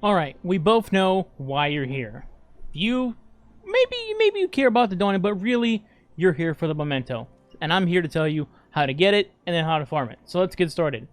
Alright, we both know why you're here. Maybe you care about the dawning, but really, you're here for the memento. And I'm here to tell you how to get it, and then how to farm it. So let's get started.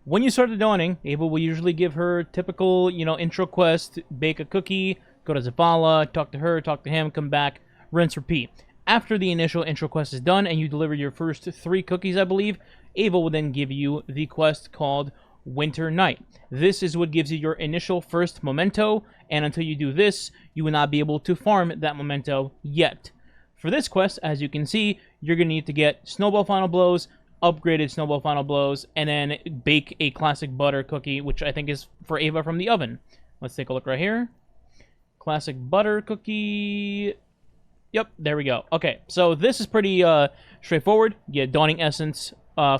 When you start the dawning, Ava will usually give her typical, intro quest, bake a cookie, go to Zavala, talk to her, talk to him, come back, rinse, repeat. After the initial intro quest is done, and you deliver your first 3 cookies, I believe, Ava will then give you the quest called Winter Night. This is what gives you your initial first memento, and until you do this, you will not be able to farm that memento yet. For this quest, as you can see, you're going to need to get Snowball Final Blows, upgraded Snowball Final Blows, and then bake a classic butter cookie, which I think is for Ava from the oven. Let's take a look right here. Classic butter cookie. Yep, there we go. Okay, so this is pretty straightforward. You get Dawning Essence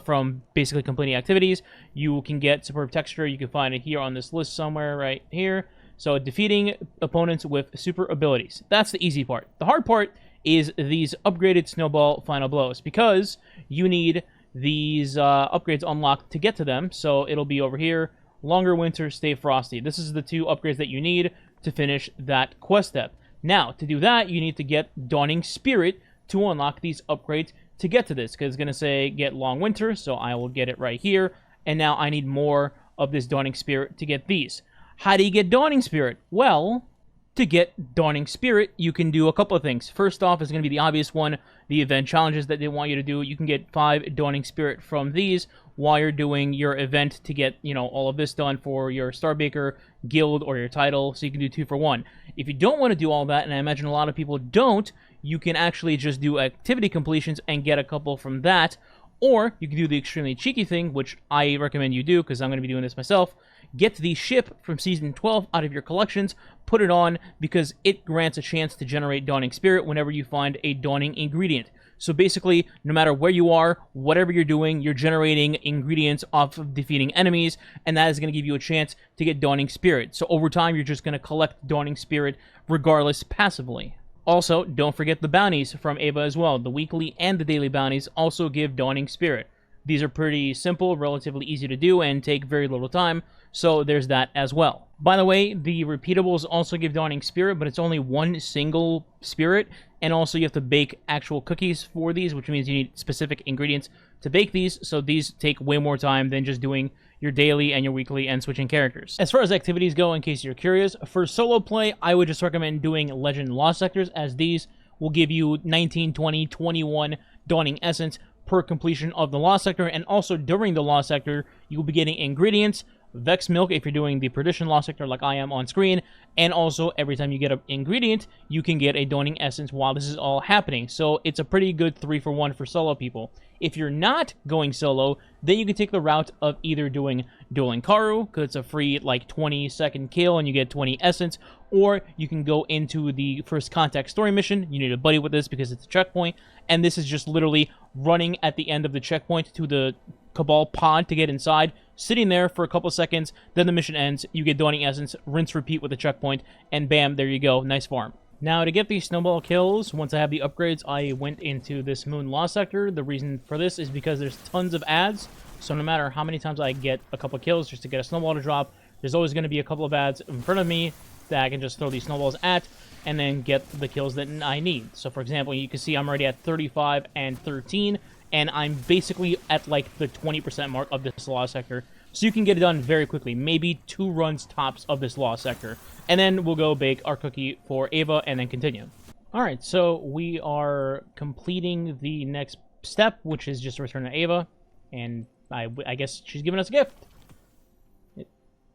from basically completing activities. You can get Superb Texture. You can find it here on this list somewhere right here. So defeating opponents with super abilities. That's the easy part. The hard part is these upgraded Snowball Final Blows, because you need these upgrades unlocked to get to them. So it'll be over here. Longer Winter, Stay Frosty. This is the 2 upgrades that you need to finish that quest step. Now, to do that, you need to get Dawning Spirit to unlock these upgrades to get to this, because it's going to say get Long Winter, so I will get it right here. And now I need more of this Dawning Spirit to get these. How do you get Dawning Spirit? Well, to get Dawning Spirit, you can do a couple of things. First off is going to be the obvious one, the event challenges that they want you to do. You can get 5 Dawning Spirit from these while you're doing your event to get, all of this done for your Starbaker guild or your title, so you can do 2 for 1. If you don't want to do all that, and I imagine a lot of people don't, you can actually just do activity completions and get a couple from that, or you can do the extremely cheeky thing, which I recommend you do, because I'm going to be doing this myself. Get the ship from Season 12 out of your collections, put it on, because it grants a chance to generate Dawning Spirit whenever you find a Dawning ingredient. So basically, no matter where you are, whatever you're doing, you're generating ingredients off of defeating enemies, and that is going to give you a chance to get Dawning Spirit. So over time, you're just going to collect Dawning Spirit regardless passively. Also, don't forget the bounties from Ava as well. The weekly and the daily bounties also give Dawning Spirit. These are pretty simple, relatively easy to do, and take very little time, so there's that as well. By the way, the repeatables also give Dawning Spirit, but it's only 1 single spirit, and also you have to bake actual cookies for these, which means you need specific ingredients to bake these, so these take way more time than just doing your daily and your weekly and switching characters. As far as activities go, in case you're curious, for solo play, I would just recommend doing Legend Lost Sectors, as these will give you 19, 20, 21 Dawning Essence per completion of the Lost Sector, and also during the Lost Sector, you will be getting ingredients, Vex Milk if you're doing the Perdition Lost Sector like I am on screen, and also every time you get an ingredient, you can get a Dawning Essence while this is all happening. So it's a pretty good 3 for 1 for solo people. If you're not going solo, then you can take the route of either doing Dueling Karu, because it's a free 20-second kill and you get 20 essence, or you can go into the First Contact story mission. You need a buddy with this because it's a checkpoint, and this is just literally running at the end of the checkpoint to the Cabal pod to get inside, sitting there for a couple seconds, then the mission ends, you get Dawning Essence, rinse, repeat with the checkpoint, and bam, there you go, nice farm. Now, to get these snowball kills, once I have the upgrades, I went into this Moon Lost Sector. The reason for this is because there's tons of ads, so no matter how many times I get a couple kills just to get a snowball to drop, there's always going to be a couple of ads in front of me that I can just throw these snowballs at, and then get the kills that I need. So, for example, you can see I'm already at 35 and 13, and I'm basically at the 20% mark of this Lost Sector. So you can get it done very quickly, maybe 2 runs tops of this Lost Sector. And then we'll go bake our cookie for Ava and then continue. Alright, so we are completing the next step, which is just return to Ava. And I guess she's giving us a gift.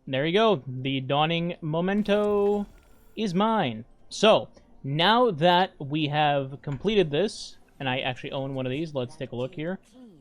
There you go. The Dawning Memento is mine. So, now that we have completed this, and I actually own one of these, let's take a look here.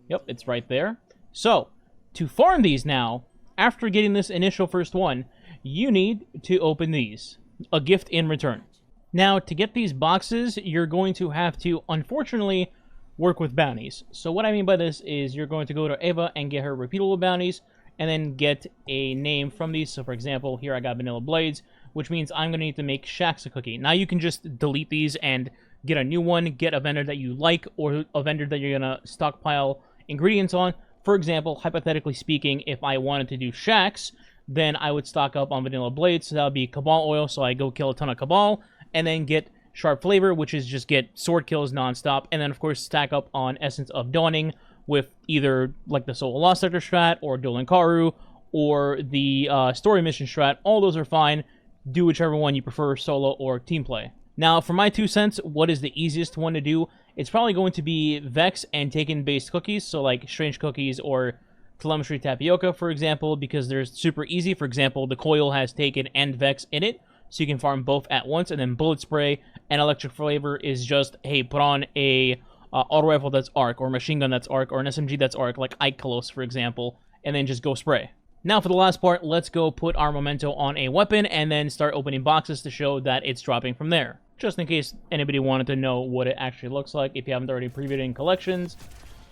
Yep, it's right there. So, to farm these now, after getting this initial first one, you need to open these. A gift in return. Now, to get these boxes, you're going to have to, unfortunately, work with bounties. So what I mean by this is you're going to go to Ava and get her repeatable bounties, and then get a name from these. So, for example, here I got Vanilla Blades, which means I'm going to need to make Shax a cookie. Now, you can just delete these and get a new one, get a vendor that you like, or a vendor that you're going to stockpile ingredients on. For example, hypothetically speaking, if I wanted to do Shax, then I would stock up on vanilla blades. So that would be Cabal oil, so I go kill a ton of Cabal, and then get Sharp Flavor, which is just get sword kills nonstop, and then of course stack up on Essence of Dawning with either like the Soul Lost Sector strat, or Dueling Karu, or the story mission strat. All those are fine. Do whichever one you prefer, solo or team play. Now, for my 2 cents, what is the easiest one to do? It's probably going to be Vex and Taken-based cookies, so like Strange Cookies or Telemetry Tapioca, for example, because they're super easy. For example, the coil has Taken and Vex in it, so you can farm both at once, and then Bullet Spray and Electric Flavor is just, hey, put on a auto rifle that's arc, or machine gun that's arc, or an SMG that's arc, like Ikelos, for example, and then just go spray. Now for the last part, let's go put our Memento on a weapon, and then start opening boxes to show that it's dropping from there. Just in case anybody wanted to know what it actually looks like, if you haven't already previewed it in collections,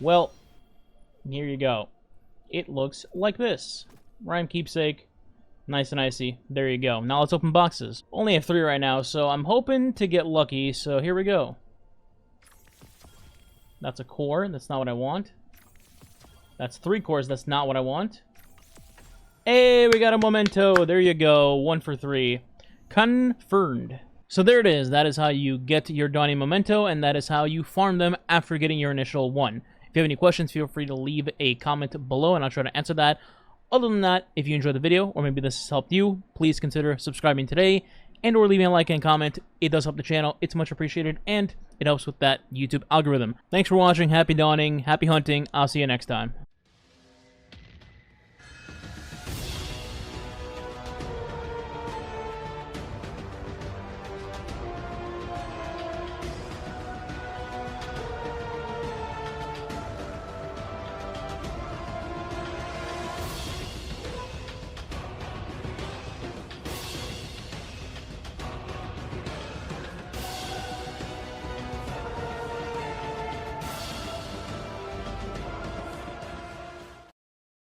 well, here you go. It looks like this. Rhyme Keepsake. Nice and icy. There you go. Now let's open boxes. Only have 3 right now, so I'm hoping to get lucky, so here we go. That's a core. That's not what I want. That's 3 cores. That's not what I want. Hey, we got a Memento. There you go. 1 for 3. Confirmed. So there it is. That is how you get your Dawning Memento, and that is how you farm them after getting your initial one. If you have any questions, feel free to leave a comment below, and I'll try to answer that. Other than that, if you enjoyed the video, or maybe this has helped you, please consider subscribing today, and or leaving a like and comment. It does help the channel. It's much appreciated, and it helps with that YouTube algorithm. Thanks for watching. Happy dawning. Happy hunting. I'll see you next time.